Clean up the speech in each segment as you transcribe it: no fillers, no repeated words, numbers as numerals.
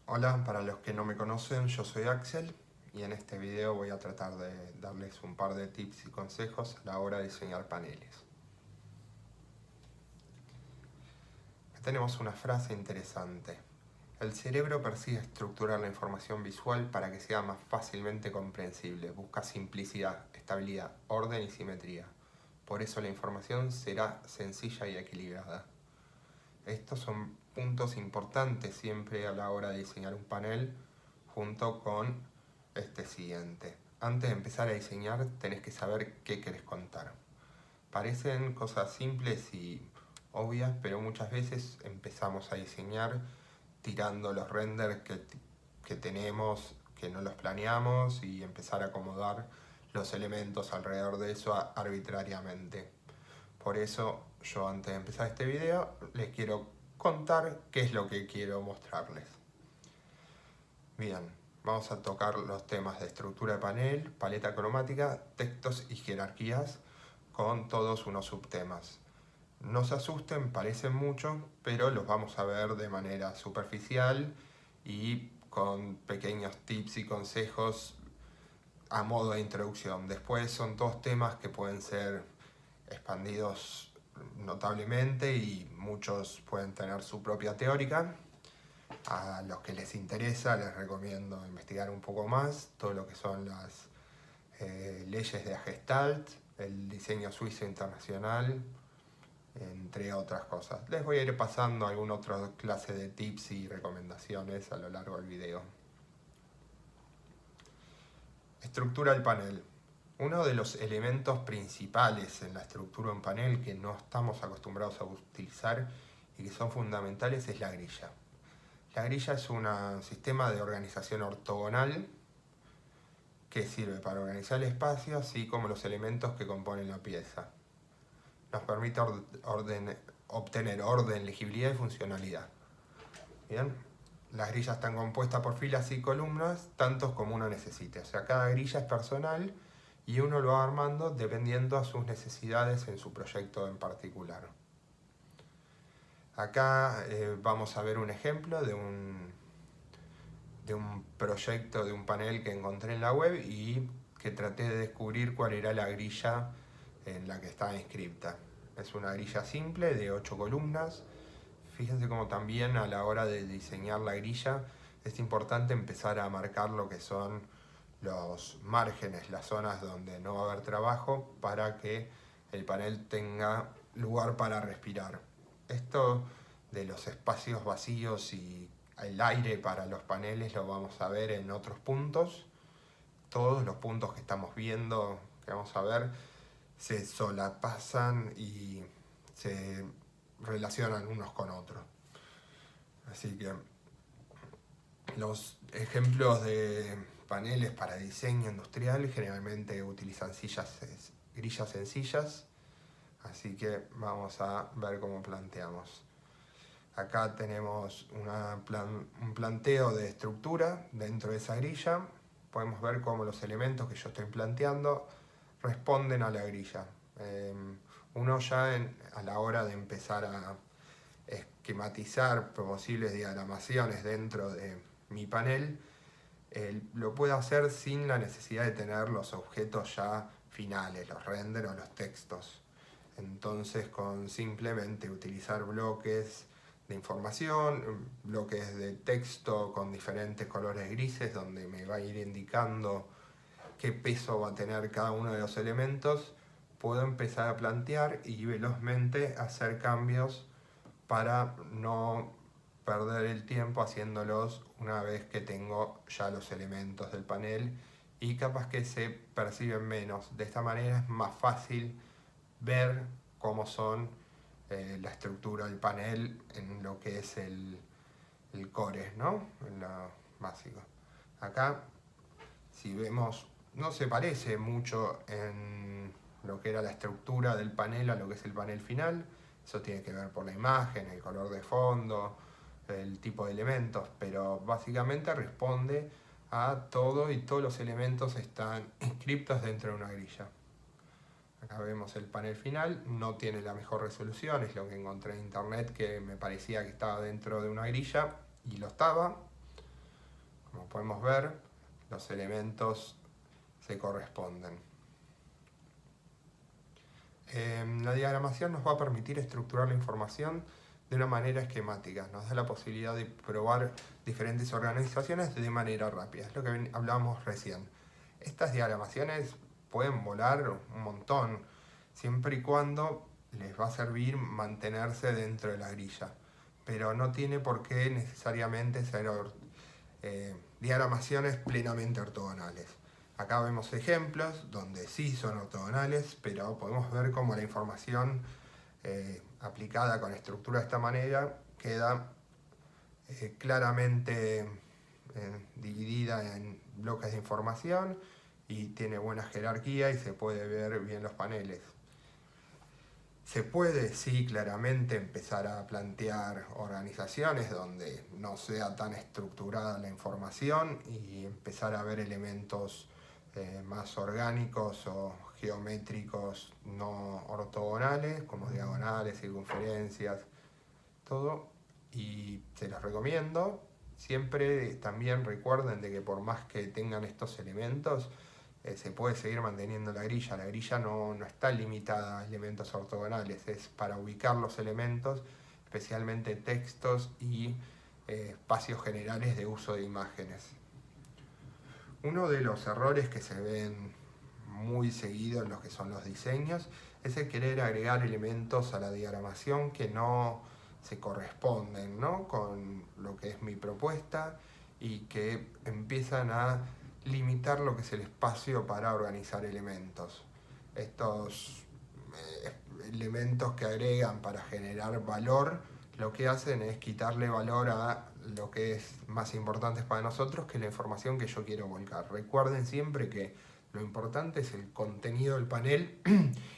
Hola, para los que no me conocen, yo soy Axel y en este video voy a tratar de darles un par de tips y consejos a la hora de diseñar paneles. Tenemos una frase interesante. El cerebro persigue estructurar la información visual para que sea más fácilmente comprensible. Busca simplicidad, estabilidad, orden y simetría. Por eso la información será sencilla y equilibrada. Estos son puntos importantes siempre a la hora de diseñar un panel junto con este siguiente. Antes de empezar a diseñar tenés que saber qué querés contar. Parecen cosas simples y obvias, pero muchas veces empezamos a diseñar tirando los renders que tenemos, que no los planeamos, y empezar a acomodar los elementos alrededor de eso arbitrariamente. Por eso yo, antes de empezar este video, les quiero contar qué es lo que quiero mostrarles. Bien, vamos a tocar los temas de estructura de panel, paleta cromática, textos y jerarquías, con todos unos subtemas. No se asusten, parecen mucho, pero los vamos a ver de manera superficial y con pequeños tips y consejos a modo de introducción. Después son todos temas que pueden ser expandidos notablemente y muchos pueden tener su propia teórica. A los que les interesa les recomiendo investigar un poco más todo lo que son las leyes de Gestalt, el diseño suizo internacional, entre otras cosas. Les voy a ir pasando alguna otra clase de tips y recomendaciones a lo largo del video. Estructura del panel. Uno de los elementos principales en la estructura de un panel que no estamos acostumbrados a utilizar y que son fundamentales es la grilla. La grilla es un sistema de organización ortogonal que sirve para organizar el espacio, así como los elementos que componen la pieza. Nos permite obtener orden, legibilidad y funcionalidad. Bien, las grillas están compuestas por filas y columnas, tantos como uno necesite. O sea, cada grilla es personal y uno lo va armando dependiendo a sus necesidades en su proyecto en particular. Acá vamos a ver un ejemplo de un proyecto, de un panel que encontré en la web y que traté de descubrir cuál era la grilla en la que estaba inscripta. Es una grilla simple de 8 columnas. Fíjense cómo también a la hora de diseñar la grilla es importante empezar a marcar lo que son los márgenes, las zonas donde no va a haber trabajo, para que el panel tenga lugar para respirar. Esto de los espacios vacíos y el aire para los paneles lo vamos a ver en otros puntos. Todos los puntos que estamos viendo, que vamos a ver, se solapan y se relacionan unos con otros. Así que los ejemplos de paneles para diseño industrial generalmente utilizan grillas sencillas, así que vamos a ver cómo planteamos. Acá tenemos un planteo de estructura dentro de esa grilla. Podemos ver cómo los elementos que yo estoy planteando responden a la grilla. Uno ya a la hora de empezar a esquematizar posibles diagramaciones dentro de mi panel, lo puede hacer sin la necesidad de tener los objetos ya finales, los renders o los textos. Entonces, con simplemente utilizar bloques de información, bloques de texto con diferentes colores grises, donde me va a ir indicando qué peso va a tener cada uno de los elementos, puedo empezar a plantear y velozmente hacer cambios para no perder el tiempo haciéndolos una vez que tengo ya los elementos del panel y capaz que se perciben menos. De esta manera es más fácil ver cómo son la estructura del panel en lo que es el core, ¿no? En lo básico. Acá, si vemos, no se parece mucho en lo que era la estructura del panel a lo que es el panel final. Eso tiene que ver por la imagen, el color de fondo, el tipo de elementos, pero básicamente responde a todo y todos los elementos están inscriptos dentro de una grilla. Acá vemos el panel final, no tiene la mejor resolución, es lo que encontré en internet, que me parecía que estaba dentro de una grilla y lo estaba. Como podemos ver, los elementos se corresponden. La diagramación nos va a permitir estructurar la información de una manera esquemática. Nos da la posibilidad de probar diferentes organizaciones de manera rápida. Es lo que hablábamos recién. Estas diagramaciones pueden volar un montón, siempre y cuando les va a servir mantenerse dentro de la grilla. Pero no tiene por qué necesariamente ser diagramaciones plenamente ortogonales. Acá vemos ejemplos donde sí son ortogonales, pero podemos ver cómo la información aplicada con estructura de esta manera queda claramente dividida en bloques de información y tiene buena jerarquía y se puede ver bien los paneles. Se puede, sí, claramente empezar a plantear organizaciones donde no sea tan estructurada la información y empezar a ver elementos más orgánicos o geométricos no ortogonales, como diagonales, circunferencias, todo. Y se los recomiendo. Siempre también recuerden de que por más que tengan estos elementos, se puede seguir manteniendo la grilla. La grilla no está limitada a elementos ortogonales, es para ubicar los elementos, especialmente textos y espacios generales de uso de imágenes. Uno de los errores que se ven muy seguido en lo que son los diseños es el querer agregar elementos a la diagramación que no se corresponden, ¿no?, con lo que es mi propuesta y que empiezan a limitar lo que es el espacio para organizar elementos. Estos elementos que agregan para generar valor, lo que hacen es quitarle valor a lo que es más importante para nosotros, que la información que yo quiero volcar. Recuerden siempre que lo importante es el contenido del panel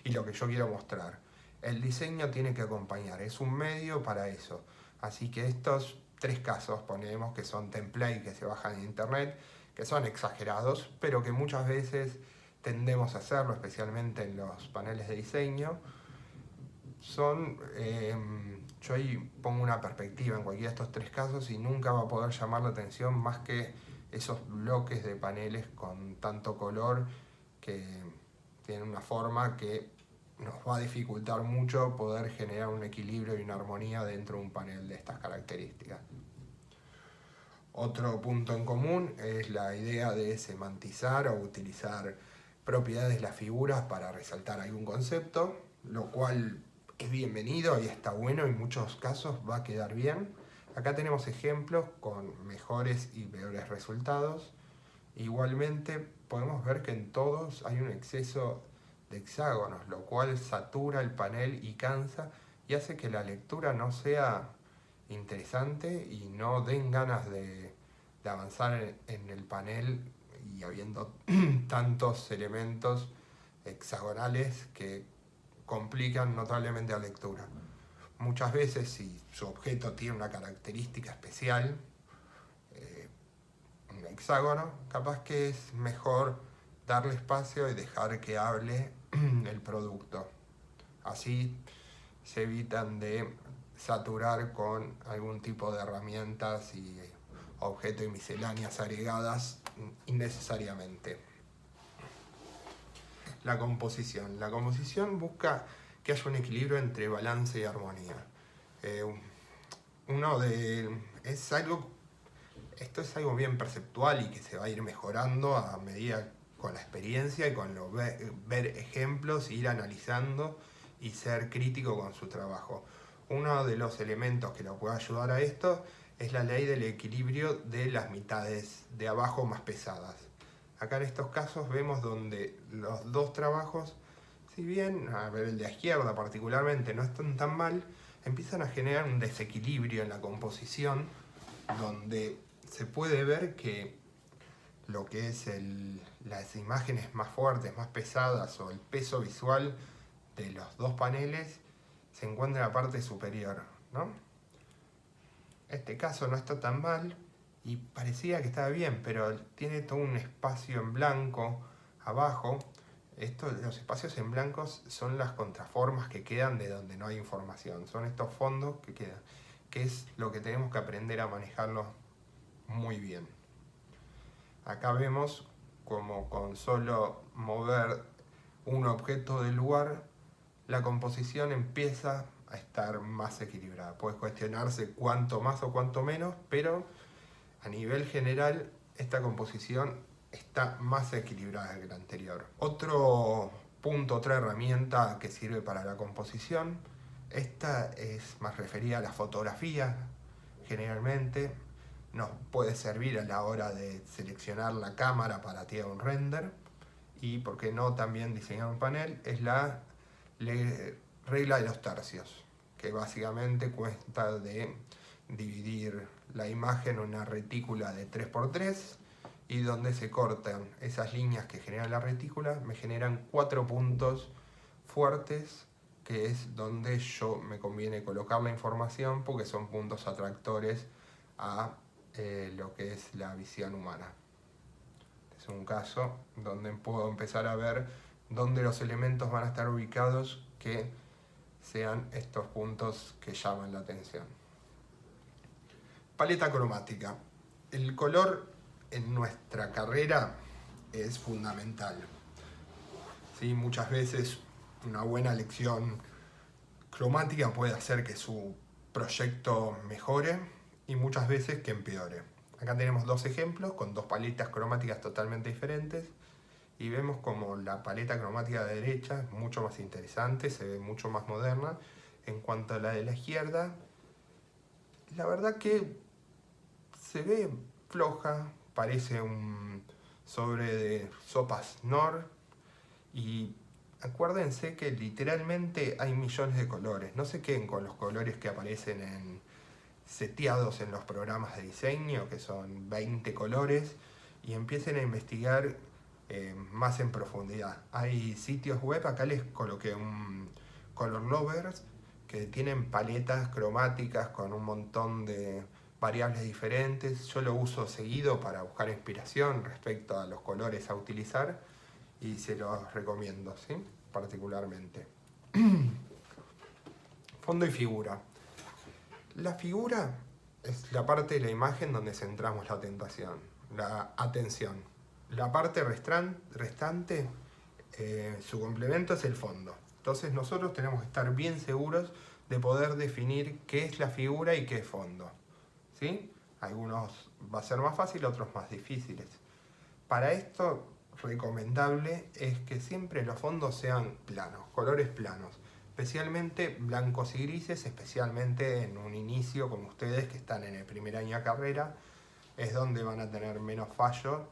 y lo que yo quiero mostrar. El diseño tiene que acompañar, es un medio para eso. Así que estos 3 casos, ponemos que son templates que se bajan en internet, que son exagerados, pero que muchas veces tendemos a hacerlo, especialmente en los paneles de diseño. Yo ahí pongo una perspectiva en cualquiera de estos 3 casos y nunca va a poder llamar la atención más que esos bloques de paneles con tanto color que tienen una forma que nos va a dificultar mucho poder generar un equilibrio y una armonía dentro de un panel de estas características. Otro punto en común es la idea de semantizar o utilizar propiedades de las figuras para resaltar algún concepto, lo cual es bienvenido y está bueno, en muchos casos va a quedar bien. Acá tenemos ejemplos con mejores y peores resultados. Igualmente podemos ver que en todos hay un exceso de hexágonos, lo cual satura el panel y cansa y hace que la lectura no sea interesante y no den ganas de avanzar en el panel, y habiendo tantos elementos hexagonales que complican notablemente la lectura. Muchas veces, si su objeto tiene una característica especial, un hexágono, capaz que es mejor darle espacio y dejar que hable el producto. Así se evitan de saturar con algún tipo de herramientas y objetos y misceláneas agregadas innecesariamente. La composición. La composición busca que haya un equilibrio entre balance y armonía. Esto es algo bien perceptual y que se va a ir mejorando a medida con la experiencia y con ver ejemplos, ir analizando y ser crítico con su trabajo. Uno de los elementos que lo puede ayudar a esto es la ley del equilibrio de las mitades de abajo más pesadas. Acá en estos casos vemos donde los 2 trabajos, si bien a ver, el de la izquierda particularmente no están tan mal, empiezan a generar un desequilibrio en la composición, donde se puede ver que lo que es las imágenes más fuertes, más pesadas, o el peso visual de los 2 paneles se encuentra en la parte superior, ¿no? Este caso no está tan mal y parecía que estaba bien, pero tiene todo un espacio en blanco abajo. Los espacios en blancos son las contraformas que quedan de donde no hay información, son estos fondos que quedan, que es lo que tenemos que aprender a manejarlo muy bien. Acá vemos como con solo mover un objeto del lugar, la composición empieza a estar más equilibrada. Puedes cuestionarse cuánto más o cuánto menos, pero a nivel general esta composición está más equilibrada que la anterior. Otro punto, otra herramienta que sirve para la composición, esta es más referida a la fotografía. Generalmente nos puede servir a la hora de seleccionar la cámara para tirar un render, y por qué no también diseñar un panel, es la regla de los tercios, que básicamente cuesta de dividir la imagen en una retícula de 3×3, y donde se cortan esas líneas que generan la retícula, me generan 4 puntos fuertes, que es donde yo me conviene colocar la información, porque son puntos atractores a lo que es la visión humana. Es un caso donde puedo empezar a ver dónde los elementos van a estar ubicados que sean estos puntos que llaman la atención. Paleta cromática. El color en nuestra carrera es fundamental. ¿Sí? Muchas veces una buena elección cromática puede hacer que su proyecto mejore y muchas veces que empeore. Acá tenemos dos ejemplos con dos paletas cromáticas totalmente diferentes, y vemos como la paleta cromática de la derecha es mucho más interesante, se ve mucho más moderna. En cuanto a la de la izquierda, la verdad que se ve floja, parece un sobre de sopas Knorr, y acuérdense que literalmente hay millones de colores. No se queden con los colores que aparecen seteados en los programas de diseño, que son 20 colores, y empiecen a investigar más en profundidad. Hay sitios web, acá les coloqué un Color Lovers, que tienen paletas cromáticas con un montón de variables diferentes. Yo lo uso seguido para buscar inspiración respecto a los colores a utilizar, y se los recomiendo, ¿sí? Particularmente. Fondo y figura. La figura es la parte de la imagen donde centramos la atención. La parte restante, su complemento es el fondo. Entonces nosotros tenemos que estar bien seguros de poder definir qué es la figura y qué es fondo, ¿sí? Algunos va a ser más fácil, otros más difíciles. Para esto, recomendable es que siempre los fondos sean planos, colores planos, especialmente blancos y grises, especialmente en un inicio como ustedes que están en el primer año de carrera, es donde van a tener menos fallo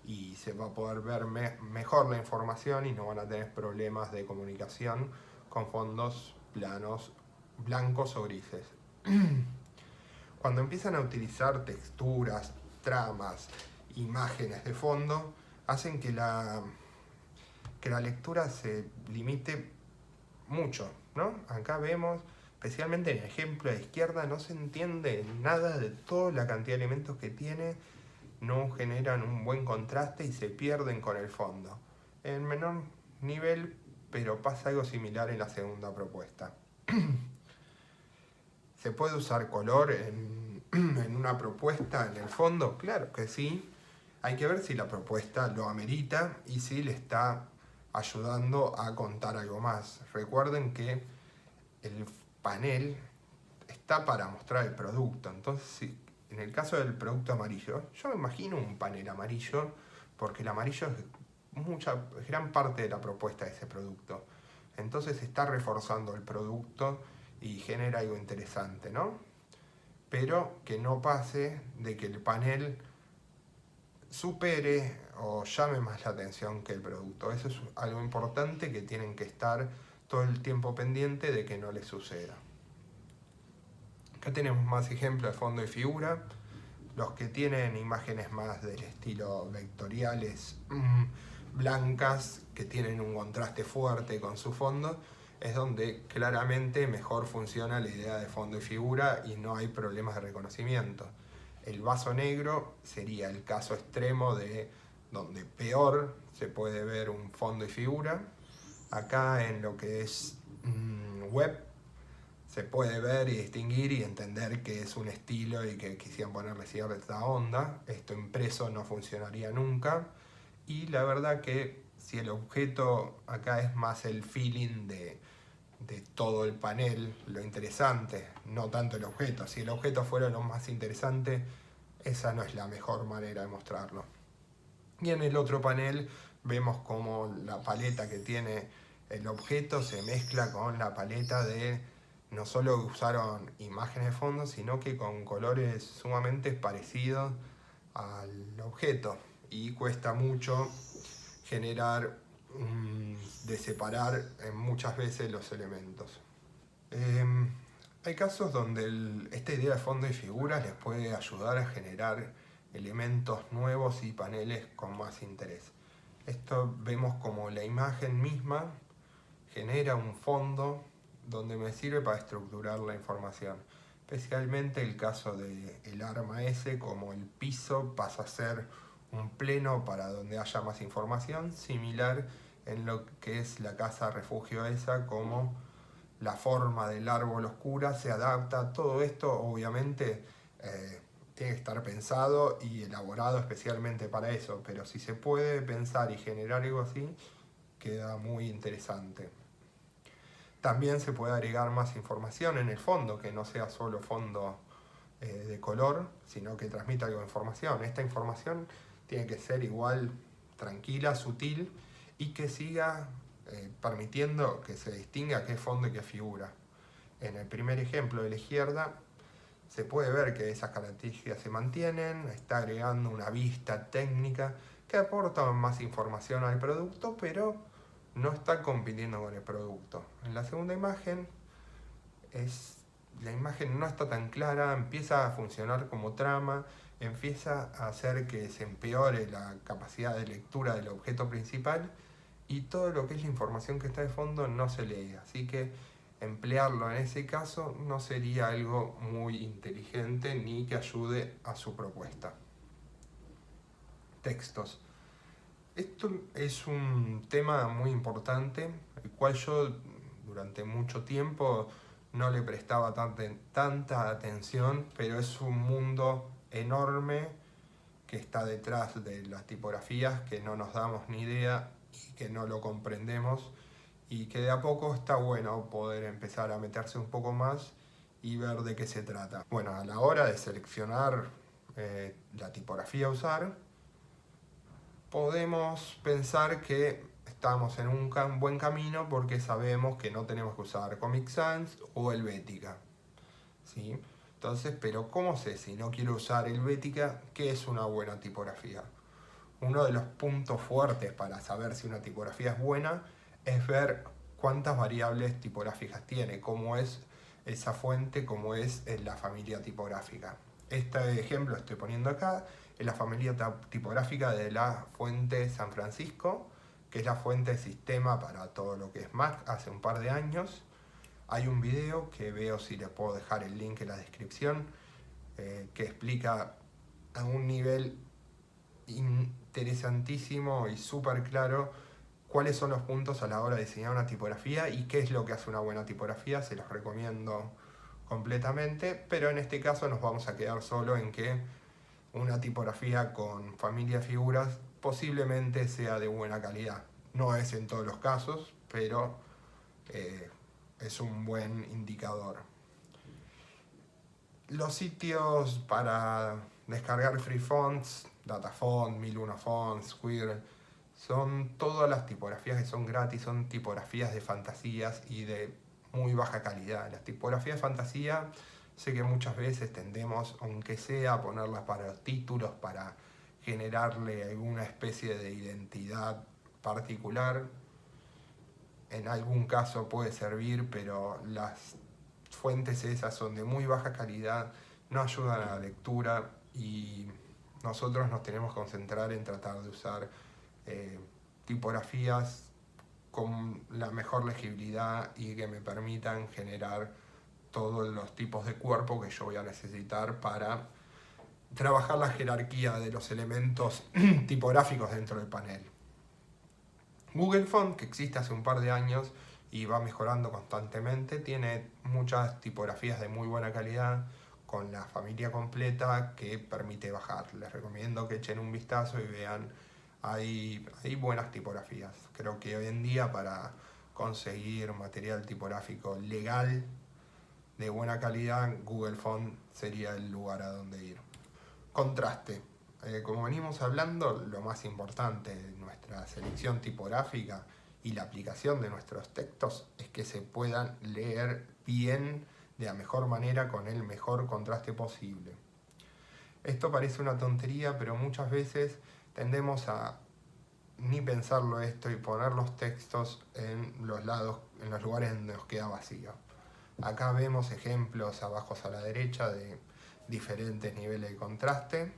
y se va a poder ver mejor la información, y no van a tener problemas de comunicación con fondos planos, blancos o grises. Cuando empiezan a utilizar texturas, tramas, imágenes de fondo, hacen que la lectura se limite mucho, ¿no? Acá vemos, especialmente en el ejemplo de izquierda, no se entiende nada de toda la cantidad de elementos que tiene, no generan un buen contraste y se pierden con el fondo. En menor nivel, pero pasa algo similar en la segunda propuesta. ¿Se puede usar color en una propuesta en el fondo? Claro que sí. Hay que ver si la propuesta lo amerita y si le está ayudando a contar algo más. Recuerden que el panel está para mostrar el producto. Entonces, si en el caso del producto amarillo, yo me imagino un panel amarillo, porque el amarillo es gran parte de la propuesta de ese producto. Entonces está reforzando el producto y genera algo interesante, ¿no? Pero que no pase de que el panel supere o llame más la atención que el producto. Eso es algo importante que tienen que estar todo el tiempo pendiente de que no les suceda. Acá tenemos más ejemplos de fondo y figura. Los que tienen imágenes más del estilo vectoriales, blancas, que tienen un contraste fuerte con su fondo, es donde claramente mejor funciona la idea de fondo y figura y no hay problemas de reconocimiento. El vaso negro sería el caso extremo de donde peor se puede ver un fondo y figura. Acá en lo que es web se puede ver y distinguir y entender que es un estilo y que quisieran ponerle cierta onda. Esto impreso no funcionaría nunca. Y la verdad que si el objeto acá es más el feeling de todo el panel, lo interesante, no tanto el objeto. Si el objeto fuera lo más interesante, esa no es la mejor manera de mostrarlo. Y en el otro panel vemos como la paleta que tiene el objeto se mezcla con la paleta de, no solo usaron imágenes de fondo, sino que con colores sumamente parecidos al objeto. Y cuesta mucho generar, de separar muchas veces los elementos. Hay casos donde esta idea de fondo y figuras les puede ayudar a generar elementos nuevos y paneles con más interés. Esto vemos como la imagen misma genera un fondo donde me sirve para estructurar la información. Especialmente el caso del arma S, como el piso pasa a ser un pleno para donde haya más información, similar en lo que es la casa refugio esa, como la forma del árbol oscura se adapta. Todo esto obviamente tiene que estar pensado y elaborado especialmente para eso, pero si se puede pensar y generar algo así, queda muy interesante. También se puede agregar más información en el fondo, que no sea solo fondo de color, sino que transmita algo de información. Esta información tiene que ser igual tranquila, sutil y que siga permitiendo que se distinga qué fondo y qué figura. En el primer ejemplo de la izquierda se puede ver que esas características se mantienen, está agregando una vista técnica que aporta más información al producto, pero no está compitiendo con el producto. En la segunda imagen, la imagen no está tan clara, empieza a funcionar como trama, empieza a hacer que se empeore la capacidad de lectura del objeto principal y todo lo que es la información que está de fondo no se lee. Así que emplearlo en ese caso no sería algo muy inteligente ni que ayude a su propuesta. Textos. Esto es un tema muy importante, el cual yo durante mucho tiempo no le prestaba tanta atención, pero es un mundo enorme que está detrás de las tipografías, que no nos damos ni idea y que no lo comprendemos, y que de a poco está bueno poder empezar a meterse un poco más y ver de qué se trata. Bueno, a la hora de seleccionar la tipografía a usar, podemos pensar que estamos en un buen camino porque sabemos que no tenemos que usar Comic Sans o Helvética, ¿sí? Entonces, pero ¿cómo sé si no quiero usar Helvética qué es una buena tipografía? Uno de los puntos fuertes para saber si una tipografía es buena es ver cuántas variables tipográficas tiene, cómo es esa fuente, cómo es la familia tipográfica. Este ejemplo estoy poniendo acá es la familia tipográfica de la fuente San Francisco, que es la fuente de sistema para todo lo que es Mac hace un par de años. Hay un video que veo si les puedo dejar el link en la descripción, que explica a un nivel interesantísimo y súper claro cuáles son los puntos a la hora de diseñar una tipografía y qué es lo que hace una buena tipografía. Se los recomiendo completamente, pero en este caso nos vamos a quedar solo en que una tipografía con familia de figuras posiblemente sea de buena calidad. No es en todos los casos, pero es un buen indicador. Los sitios para descargar free fonts, Datafont, 1001 Fonts, Squirrel, son todas las tipografías que son gratis, son tipografías de fantasías y de muy baja calidad. Las tipografías de fantasía, sé que muchas veces tendemos, aunque sea, a ponerlas para los títulos, para generarle alguna especie de identidad particular. En algún caso puede servir, pero las fuentes esas son de muy baja calidad, no ayudan a la lectura y nosotros nos tenemos que concentrar en tratar de usar tipografías con la mejor legibilidad y que me permitan generar todos los tipos de cuerpo que yo voy a necesitar para trabajar la jerarquía de los elementos tipográficos dentro del panel. Google Font, que existe hace un par de años, y va mejorando constantemente. Tiene muchas tipografías de muy buena calidad con la familia completa que permite bajar. Les recomiendo que echen un vistazo y vean, hay buenas tipografías. Creo que hoy en día para conseguir material tipográfico legal de buena calidad, Google Font sería el lugar a donde ir. Contraste. Como venimos hablando, lo más importante de nuestra selección tipográfica y la aplicación de nuestros textos es que se puedan leer bien, de la mejor manera, con el mejor contraste posible. Esto parece una tontería, pero muchas veces tendemos a ni pensarlo esto y poner los textos en los lados, en los lugares donde nos queda vacío. Acá vemos ejemplos abajo a la derecha de diferentes niveles de contraste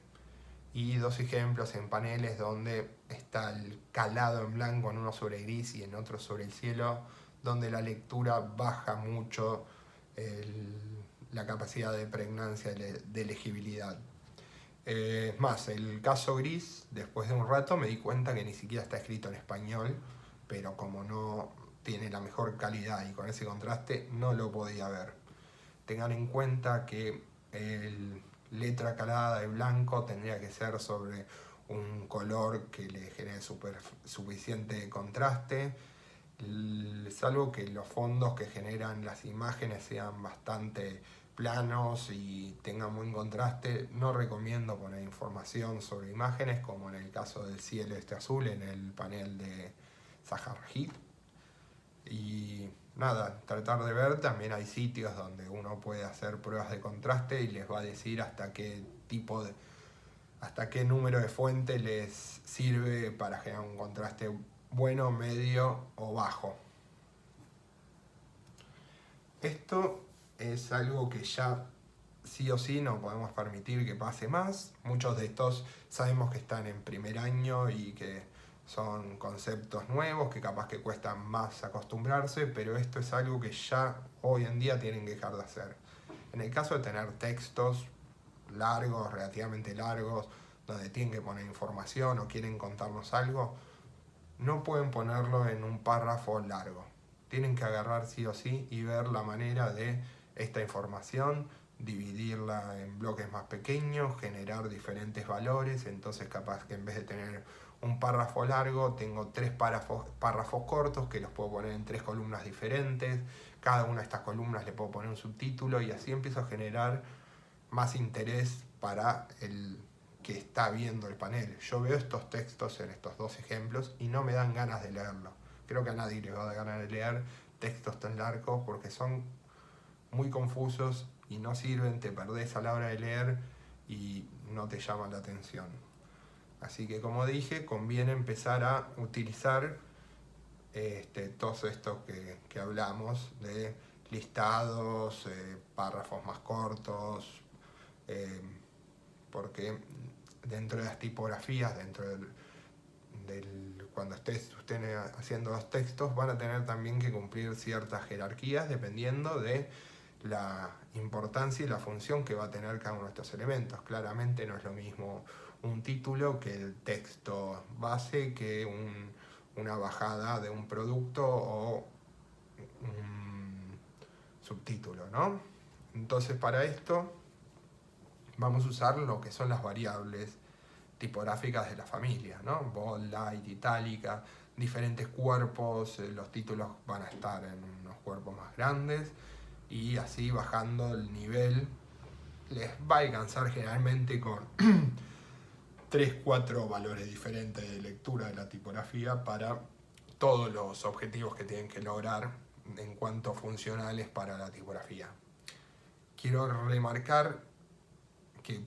y dos ejemplos en paneles donde está el calado en blanco en uno sobre gris y en otro sobre el cielo, donde la lectura baja mucho la capacidad de pregnancia, de legibilidad. Es más, el caso gris, después de un rato me di cuenta que ni siquiera está escrito en español, pero como no tiene la mejor calidad y con ese contraste no lo podía ver. Tengan en cuenta que letra calada de blanco tendría que ser sobre un color que le genere suficiente contraste, salvo que los fondos que generan las imágenes sean bastante planos y tengan buen contraste. No recomiendo poner información sobre imágenes, como en el caso del cielo azul en el panel de Sahar-Hit. Y nada, tratar de ver, también hay sitios donde uno puede hacer pruebas de contraste y les va a decir hasta qué número de fuente les sirve para generar un contraste bueno, medio o bajo. Esto es algo que ya sí o sí no podemos permitir que pase más. Muchos de estos sabemos que están en primer año y que son conceptos nuevos que capaz que cuestan más acostumbrarse, pero esto es algo que ya hoy en día tienen que dejar de hacer. En el caso de tener textos largos, relativamente largos, donde tienen que poner información o quieren contarnos algo, no pueden ponerlo en un párrafo largo. Tienen que agarrar sí o sí y ver la manera de esta información, dividirla en bloques más pequeños, generar diferentes valores. Entonces capaz que en vez de tener un párrafo largo, tengo 3 párrafos cortos que los puedo poner en 3 columnas diferentes. Cada una de estas columnas le puedo poner un subtítulo y así empiezo a generar más interés para el que está viendo el panel. Yo veo estos textos en estos dos ejemplos y no me dan ganas de leerlo. Creo que a nadie le va a dar ganas de leer textos tan largos porque son muy confusos y no sirven, te perdés a la hora de leer y no te llaman la atención. Así que, como dije, conviene empezar a utilizar todos estos que hablamos de listados, párrafos más cortos, porque dentro de las tipografías, dentro cuando estén haciendo los textos, van a tener también que cumplir ciertas jerarquías dependiendo de la importancia y la función que va a tener cada uno de estos elementos. Claramente no es lo mismo un título que el texto base, que una bajada de un producto o un subtítulo, ¿no? Entonces, para esto vamos a usar lo que son las variables tipográficas de la familia, ¿no? Bold, light, itálica, diferentes cuerpos, los títulos van a estar en unos cuerpos más grandes y así bajando el nivel les va a alcanzar generalmente con 3-4 valores diferentes de lectura de la tipografía para todos los objetivos que tienen que lograr en cuanto funcionales para la tipografía. Quiero remarcar que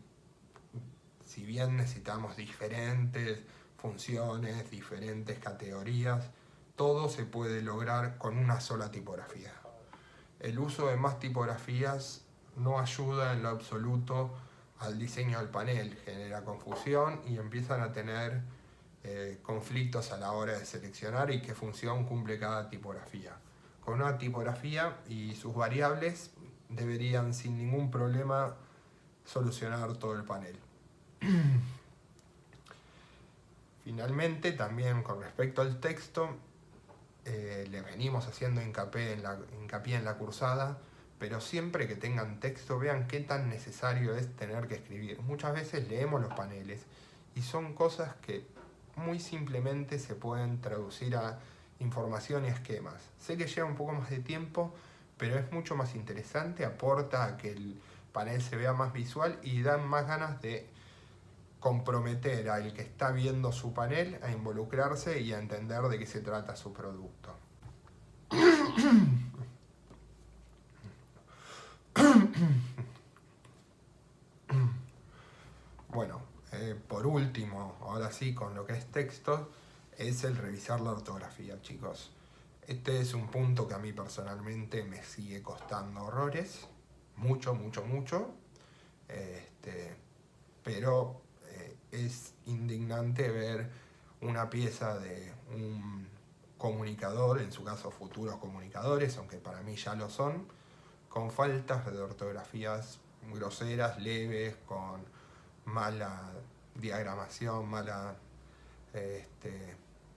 si bien necesitamos diferentes funciones, diferentes categorías, todo se puede lograr con una sola tipografía. El uso de más tipografías no ayuda en lo absoluto al diseño del panel, genera confusión y empiezan a tener conflictos a la hora de seleccionar y qué función cumple cada tipografía. Con una tipografía y sus variables deberían sin ningún problema solucionar todo el panel. Finalmente, también con respecto al texto, le venimos haciendo hincapié en la cursada, pero siempre que tengan texto, vean qué tan necesario es tener que escribir. Muchas veces leemos los paneles y son cosas que muy simplemente se pueden traducir a información y esquemas. Sé que lleva un poco más de tiempo, pero es mucho más interesante, aporta a que el panel se vea más visual y dan más ganas de comprometer al que está viendo su panel a involucrarse y a entender de qué se trata su producto. Bueno, por último, ahora sí, con lo que es texto, es el revisar la ortografía, chicos. Este es un punto que a mí personalmente me sigue costando horrores, mucho, mucho, mucho, pero es indignante ver una pieza de un comunicador, en su caso futuros comunicadores, aunque para mí ya lo son, con faltas de ortografías groseras, leves, con mala diagramación, mala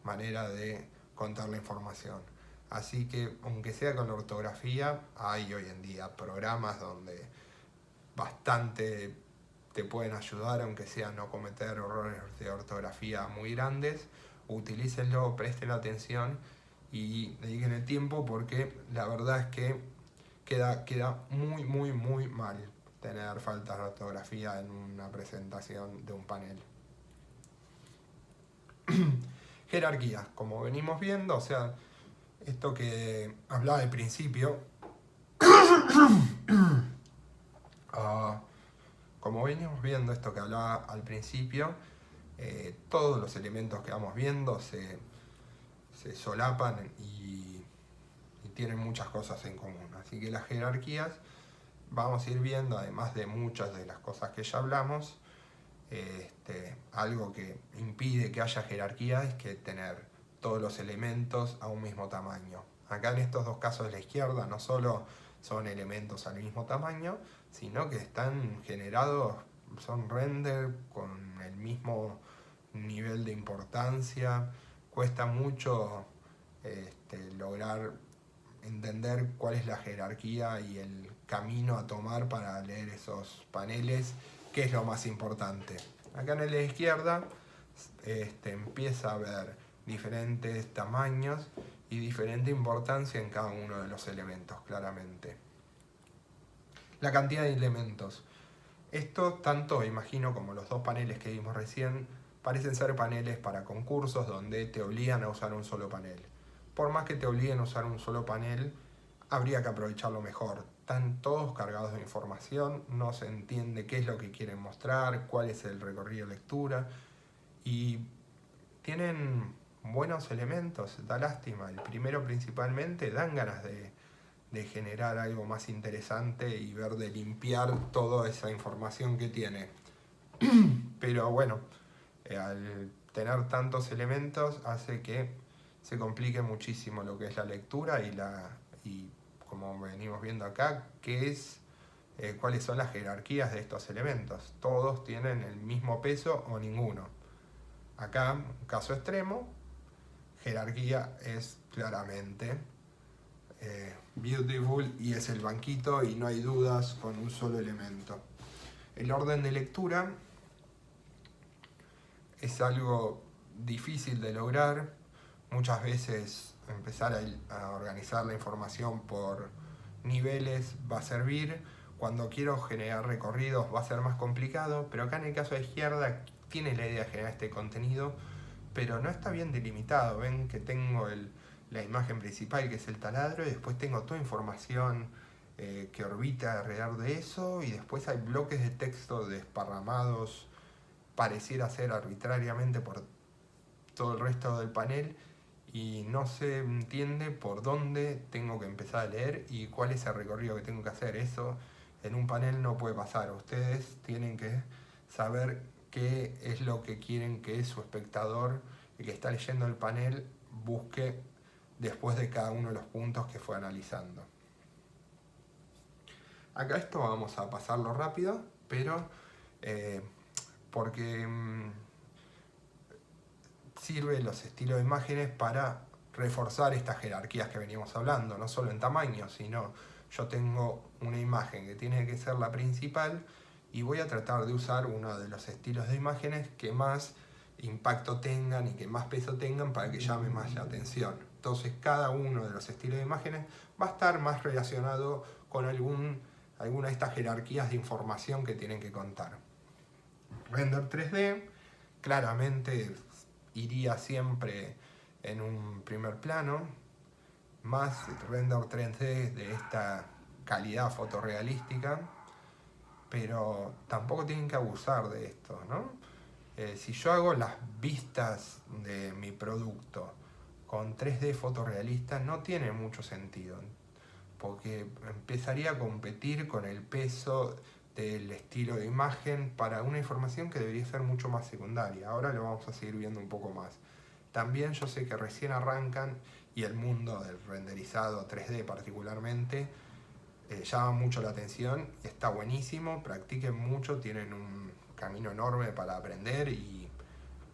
manera de contar la información. Así que, aunque sea con la ortografía, hay hoy en día programas donde bastante te pueden ayudar, aunque sea no cometer errores de ortografía muy grandes. Utilícenlo, presten atención y dediquen el tiempo, porque la verdad es que queda muy, muy, muy mal tener faltas de ortografía en una presentación de un panel. Jerarquía, como venimos viendo, o sea, esto que hablaba al principio, como venimos viendo esto que hablaba al principio, todos los elementos que vamos viendo se solapan y tienen muchas cosas en común. Así que las jerarquías vamos a ir viendo, además de muchas de las cosas que ya hablamos, algo que impide que haya jerarquía es que tener todos los elementos a un mismo tamaño. Acá en estos dos casos de la izquierda no solo son elementos al mismo tamaño, sino que están generados, son render con el mismo nivel de importancia. Cuesta mucho lograr entender cuál es la jerarquía y el camino a tomar para leer esos paneles, qué es lo más importante. Acá en la izquierda empieza a ver diferentes tamaños y diferente importancia en cada uno de los elementos, claramente. La cantidad de elementos. Esto, tanto imagino como los dos paneles que vimos recién, parecen ser paneles para concursos donde te obligan a usar un solo panel. Por más que te obliguen a usar un solo panel, habría que aprovecharlo mejor. Están todos cargados de información, no se entiende qué es lo que quieren mostrar, cuál es el recorrido de lectura, y tienen buenos elementos, da lástima. El primero principalmente, dan ganas de generar algo más interesante y ver de limpiar toda esa información que tiene. Pero bueno, al tener tantos elementos hace que se complique muchísimo lo que es la lectura y como venimos viendo acá, cuáles son las jerarquías de estos elementos. Todos tienen el mismo peso o ninguno. Acá, caso extremo, jerarquía es claramente beautiful y es el banquito y no hay dudas con un solo elemento. El orden de lectura es algo difícil de lograr. Muchas veces empezar a organizar la información por niveles va a servir. Cuando quiero generar recorridos va a ser más complicado, pero acá en el caso de izquierda tiene la idea de generar este contenido, pero no está bien delimitado. Ven que tengo la imagen principal, que es el taladro, y después tengo toda información que orbita alrededor de eso, y después hay bloques de texto desparramados, pareciera ser arbitrariamente por todo el resto del panel, y no se entiende por dónde tengo que empezar a leer y cuál es el recorrido que tengo que hacer. Eso en un panel no puede pasar. Ustedes tienen que saber qué es lo que quieren que su espectador, el que está leyendo el panel, busque después de cada uno de los puntos que fue analizando. Acá esto vamos a pasarlo rápido, pero porque sirve los estilos de imágenes para reforzar estas jerarquías que veníamos hablando, no solo en tamaño, sino yo tengo una imagen que tiene que ser la principal y voy a tratar de usar uno de los estilos de imágenes que más impacto tengan y que más peso tengan para que llame más la atención. Entonces cada uno de los estilos de imágenes va a estar más relacionado con alguna de estas jerarquías de información que tienen que contar. Render 3D claramente iría siempre en un primer plano, más render 3D de esta calidad fotorrealística, pero tampoco tienen que abusar de esto, ¿no? Si yo hago las vistas de mi producto con 3D fotorrealista no tiene mucho sentido, porque empezaría a competir con el peso del estilo de imagen para una información que debería ser mucho más secundaria. Ahora lo vamos a seguir viendo un poco más. También yo sé que recién arrancan y el mundo del renderizado 3D particularmente llama mucho la atención, está buenísimo, practiquen mucho, tienen un camino enorme para aprender y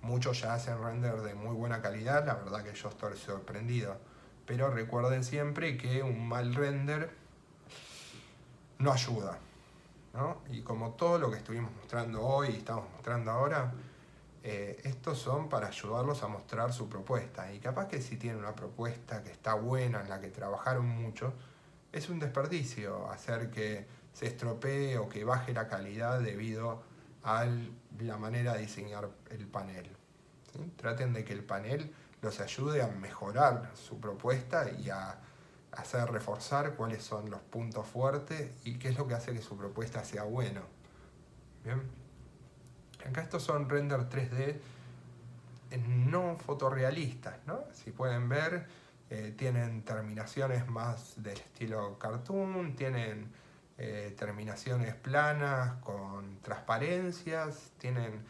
muchos ya hacen render de muy buena calidad, la verdad que yo estoy sorprendido. Pero recuerden siempre que un mal render no ayuda, ¿no? Y como todo lo que estuvimos mostrando hoy y estamos mostrando ahora, estos son para ayudarlos a mostrar su propuesta. Y capaz que si tienen una propuesta que está buena, en la que trabajaron mucho, es un desperdicio hacer que se estropee o que baje la calidad debido a la manera de diseñar el panel, ¿sí? Traten de que el panel los ayude a mejorar su propuesta y a hacer reforzar cuáles son los puntos fuertes y qué es lo que hace que su propuesta sea buena. Bien. Acá estos son render 3D no fotorrealistas, ¿no? Si pueden ver, tienen terminaciones más del estilo cartoon, tienen terminaciones planas con transparencias, tienen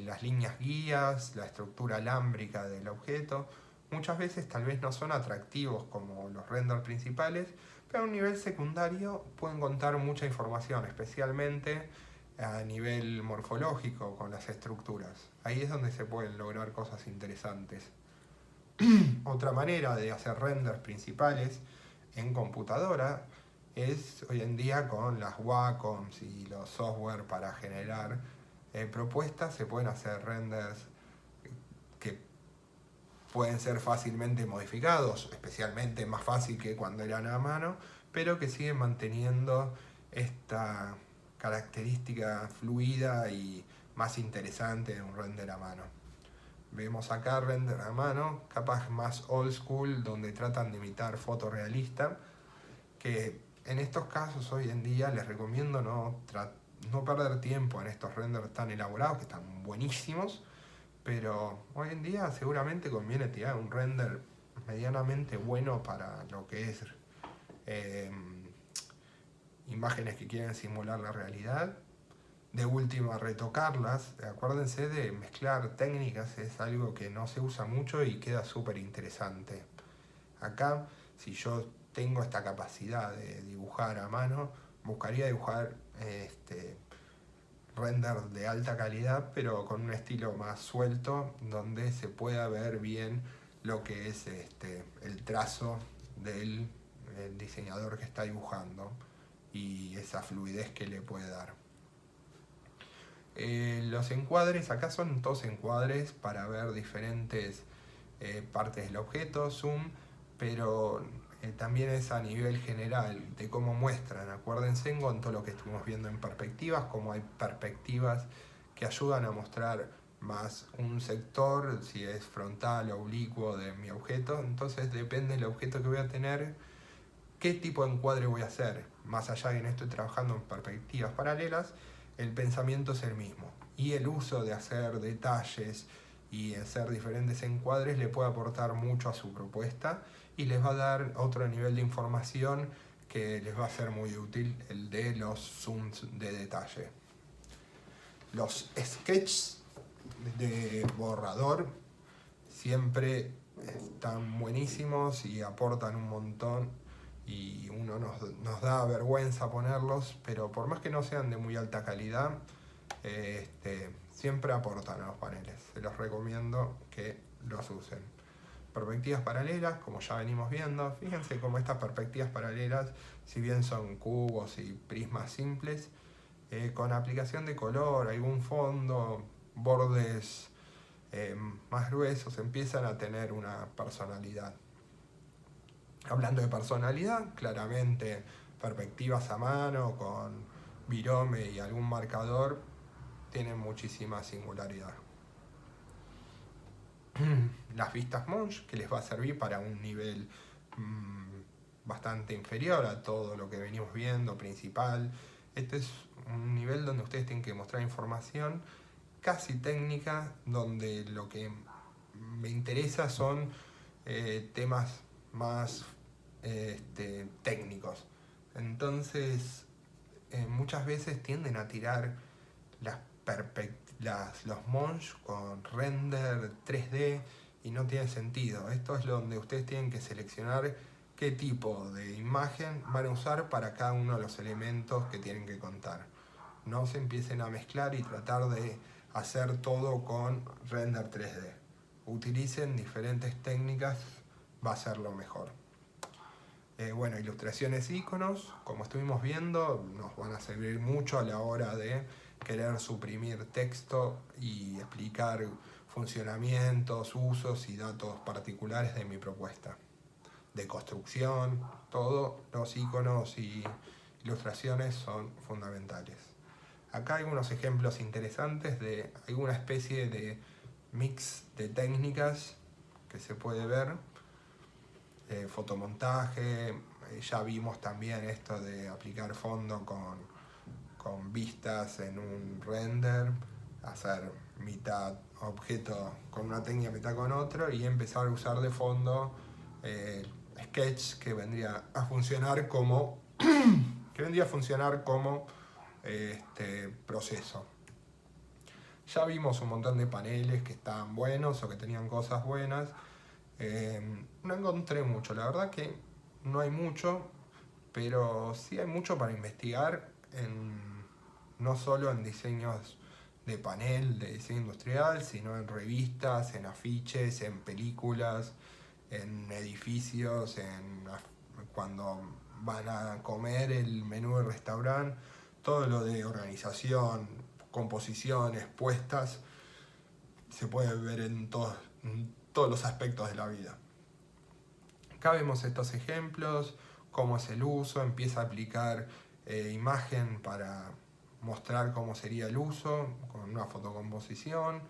las líneas guías, la estructura alámbrica del objeto. Muchas veces tal vez no son atractivos como los renders principales, pero a un nivel secundario pueden contar mucha información, especialmente a nivel morfológico con las estructuras. Ahí es donde se pueden lograr cosas interesantes. Otra manera de hacer renders principales en computadora es hoy en día con las Wacoms y los software para generar propuestas. Se pueden hacer renders que pueden ser fácilmente modificados, especialmente más fácil que cuando eran a mano, pero que siguen manteniendo esta característica fluida y más interesante de un render a mano. Vemos acá render a mano, capaz más old school, donde tratan de imitar fotorrealista, que en estos casos hoy en día les recomiendo no perder tiempo en estos renders tan elaborados, que están buenísimos, pero hoy en día seguramente conviene tirar un render medianamente bueno para lo que es imágenes que quieren simular la realidad. De última, retocarlas. Acuérdense de mezclar técnicas, es algo que no se usa mucho y queda súper interesante. Acá, si yo tengo esta capacidad de dibujar a mano, buscaría dibujar render de alta calidad, pero con un estilo más suelto, donde se pueda ver bien lo que es el trazo del diseñador que está dibujando y esa fluidez que le puede dar. Los encuadres, acá son todos encuadres para ver diferentes partes del objeto, zoom, pero también es a nivel general de cómo muestran. Acuérdense en cuanto a lo que estuvimos viendo en perspectivas, como hay perspectivas que ayudan a mostrar más un sector, si es frontal o oblicuo de mi objeto. Entonces depende del objeto que voy a tener, qué tipo de encuadre voy a hacer. Más allá de que no estoy trabajando en perspectivas paralelas, el pensamiento es el mismo. Y el uso de hacer detalles y hacer diferentes encuadres le puede aportar mucho a su propuesta y les va a dar otro nivel de información que les va a ser muy útil, el de los zooms de detalle. Los sketches de borrador siempre están buenísimos y aportan un montón y uno nos da vergüenza ponerlos, pero por más que no sean de muy alta calidad, siempre aportan a los paneles. Se los recomiendo que los usen. perspectivas paralelas, como ya venimos viendo. Fíjense cómo estas perspectivas paralelas, si bien son cubos y prismas simples, con aplicación de color, algún fondo, bordes más gruesos, empiezan a tener una personalidad. Hablando de personalidad, claramente perspectivas a mano con virome y algún marcador tienen muchísima singularidad. Las vistas Monge, que les va a servir para un nivel bastante inferior a todo lo que venimos viendo, principal. Este es un nivel donde ustedes tienen que mostrar información casi técnica, donde lo que me interesa son temas más técnicos. Entonces, muchas veces tienden a tirar los Monge con render 3D y no tiene sentido. Esto es donde ustedes tienen que seleccionar qué tipo de imagen van a usar para cada uno de los elementos que tienen que contar. No se empiecen a mezclar y tratar de hacer todo con render 3D. Utilicen diferentes técnicas, va a ser lo mejor. Bueno, ilustraciones e iconos, como estuvimos viendo, nos van a servir mucho a la hora de querer suprimir texto y explicar funcionamientos, usos y datos particulares de mi propuesta. De construcción, todos los iconos y ilustraciones son fundamentales. Acá hay unos ejemplos interesantes de alguna especie de mix de técnicas que se puede ver. Fotomontaje, ya vimos también esto de aplicar fondo con vistas en un render, hacer mitad objeto con una técnica, mitad con otro, y empezar a usar de fondo Sketch, que vendría a funcionar como proceso. Ya vimos un montón de paneles que estaban buenos o que tenían cosas buenas. No encontré mucho, la verdad que no hay mucho, pero sí hay mucho para investigar, no solo en diseños de panel, de diseño industrial, sino en revistas, en afiches, en películas, en edificios, cuando van a comer el menú del restaurante, todo lo de organización, composiciones, puestas, se puede ver en todos los aspectos de la vida. Acá vemos estos ejemplos, cómo es el uso, empieza a aplicar imagen para mostrar cómo sería el uso con una fotocomposición,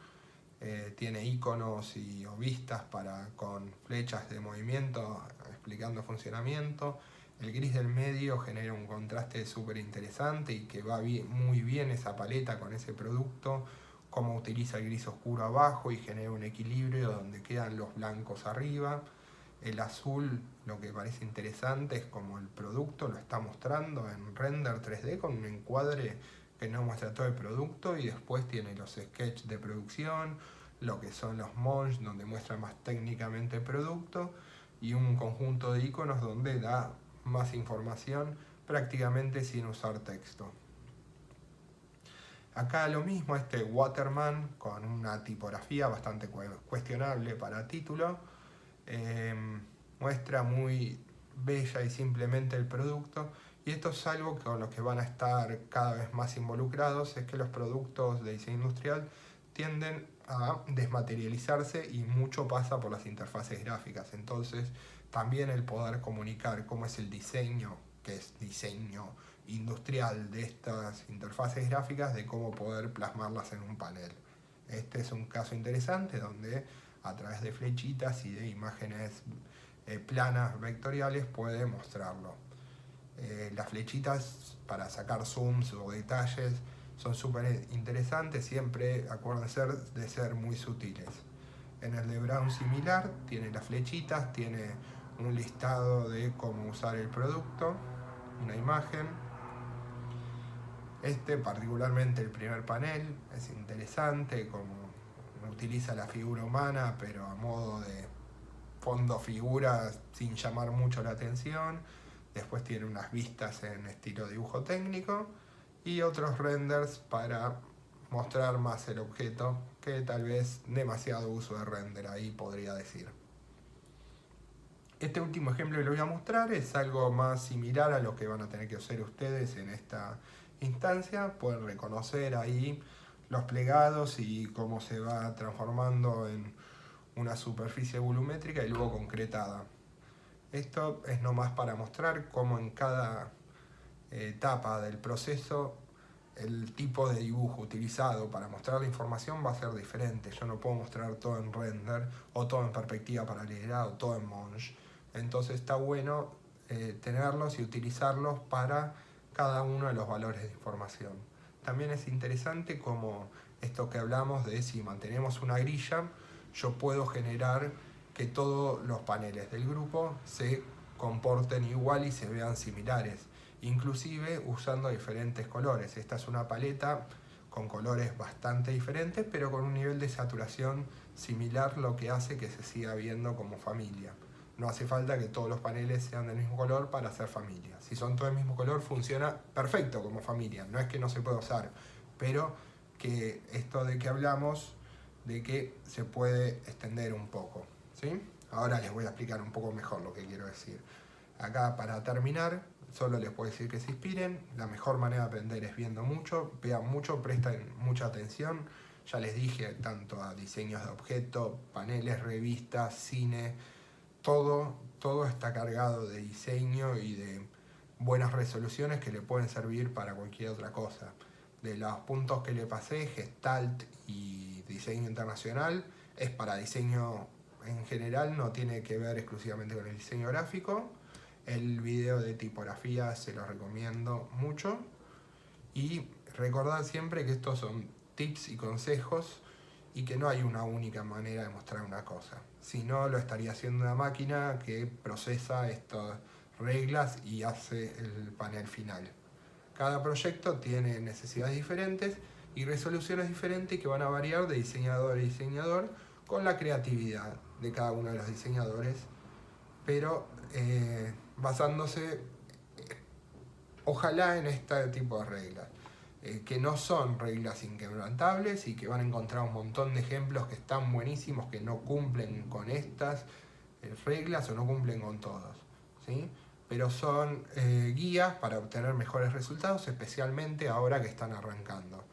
tiene iconos o vistas con flechas de movimiento explicando funcionamiento. El gris del medio genera un contraste súper interesante y que va muy bien esa paleta con ese producto, cómo utiliza el gris oscuro abajo y genera un equilibrio donde quedan los blancos arriba. El azul, lo que parece interesante es como el producto lo está mostrando en render 3D con un encuadre que no muestra todo el producto, y después tiene los sketches de producción, lo que son los Monge donde muestra más técnicamente el producto, y un conjunto de iconos donde da más información prácticamente sin usar texto. Acá lo mismo, este Waterman con una tipografía bastante cuestionable para título, muestra muy bella y simplemente el producto, y esto es algo con lo que van a estar cada vez más involucrados, es que los productos de diseño industrial tienden a desmaterializarse y mucho pasa por las interfaces gráficas. Entonces también el poder comunicar cómo es el diseño, que es diseño industrial de estas interfaces gráficas, de cómo poder plasmarlas en un panel. Este es un caso interesante donde a través de flechitas y de imágenes planas vectoriales puede mostrarlo. Las flechitas para sacar zooms o detalles son súper interesantes, siempre acuérdense de ser muy sutiles. En el de Brown similar, tiene las flechitas, tiene un listado de cómo usar el producto, una imagen. Particularmente el primer panel, es interesante, como utiliza la figura humana, pero a modo de fondo figura sin llamar mucho la atención. Después tiene unas vistas en estilo dibujo técnico y otros renders para mostrar más el objeto, que tal vez demasiado uso de render ahí podría decir. Este último ejemplo que les voy a mostrar es algo más similar a lo que van a tener que hacer ustedes en esta instancia. Pueden reconocer ahí los plegados y cómo se va transformando en una superficie volumétrica y luego concretada. Esto es nomás para mostrar cómo en cada etapa del proceso el tipo de dibujo utilizado para mostrar la información va a ser diferente. Yo no puedo mostrar todo en render o todo en perspectiva paralela o todo en Monge. Entonces está bueno tenerlos y utilizarlos para cada uno de los valores de información. También es interesante como esto que hablamos de si mantenemos una grilla, yo puedo generar que todos los paneles del grupo se comporten igual y se vean similares, inclusive usando diferentes colores. Esta es una paleta con colores bastante diferentes, pero con un nivel de saturación similar, lo que hace que se siga viendo como familia. No hace falta que todos los paneles sean del mismo color para hacer familia. Si son todos del mismo color, funciona perfecto como familia. No es que no se pueda usar, pero que esto de que hablamos, de que se puede extender un poco, ¿sí? Ahora les voy a explicar un poco mejor lo que quiero decir. Acá, para terminar, solo les puedo decir que se inspiren. La mejor manera de aprender es viendo mucho, vean mucho, presten mucha atención. Ya les dije, tanto a diseños de objetos, paneles, revistas, cine, todo está cargado de diseño y de buenas resoluciones que le pueden servir para cualquier otra cosa. De los puntos que le pasé, Gestalt y diseño internacional, es para diseño en general, no tiene que ver exclusivamente con el diseño gráfico. El video de tipografía se lo recomiendo mucho. Y recordad siempre que estos son tips y consejos y que no hay una única manera de mostrar una cosa. Si no, lo estaría haciendo una máquina que procesa estas reglas y hace el panel final. Cada proyecto tiene necesidades diferentes y resoluciones diferentes que van a variar de diseñador a diseñador con la creatividad de cada uno de los diseñadores, pero basándose ojalá en este tipo de reglas, que no son reglas inquebrantables y que van a encontrar un montón de ejemplos que están buenísimos, que no cumplen con estas reglas o no cumplen con todos, ¿sí? Pero son guías para obtener mejores resultados, especialmente ahora que están arrancando.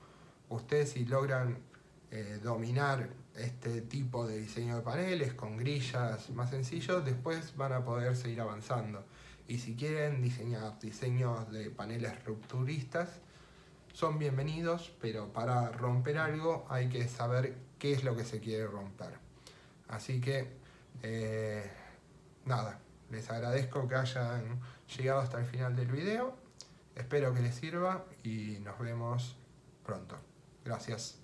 Ustedes, si logran dominar este tipo de diseño de paneles con grillas más sencillos, después van a poder seguir avanzando. Y si quieren diseñar diseños de paneles rupturistas, son bienvenidos, pero para romper algo hay que saber qué es lo que se quiere romper. Así que, nada, les agradezco que hayan llegado hasta el final del video. Espero que les sirva y nos vemos pronto. Gracias.